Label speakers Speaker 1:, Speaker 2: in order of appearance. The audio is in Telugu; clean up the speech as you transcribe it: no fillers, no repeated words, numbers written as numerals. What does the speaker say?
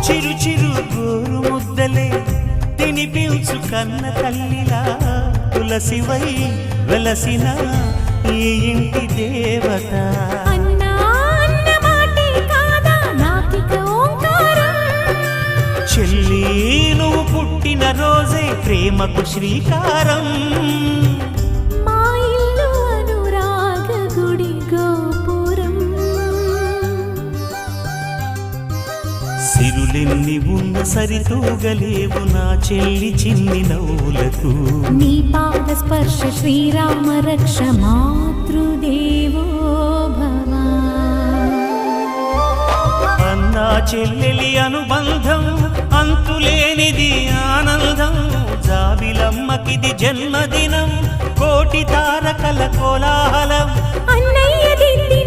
Speaker 1: చిరు చిరు గోరు ముద్దలే తినిపించు కన్న తల్లిలా తులసివై వెలసిన ఈ ఇంటి దేవత చెల్లి నువ్వు పుట్టిన రోజే ప్రేమకు శ్రీకారం
Speaker 2: మా ఇల్లు అనురాగ గుడి గోపురం
Speaker 1: సిరులెన్ని ఉన్న సరితూగలేవు నా చెల్లి చిన్ని నవ్వులకు
Speaker 2: నీ పాద స్పర్శ శ్రీరామ రక్ష మాతృదేవో భవ
Speaker 1: అన్నా చెల్లెలి అనుబంధం అంతులేనిది ఆనందం జాబిలమ్మకిది జన్మదినం కోటి తారకల కోలాహలం
Speaker 2: అన్నయ్య దిద్దిన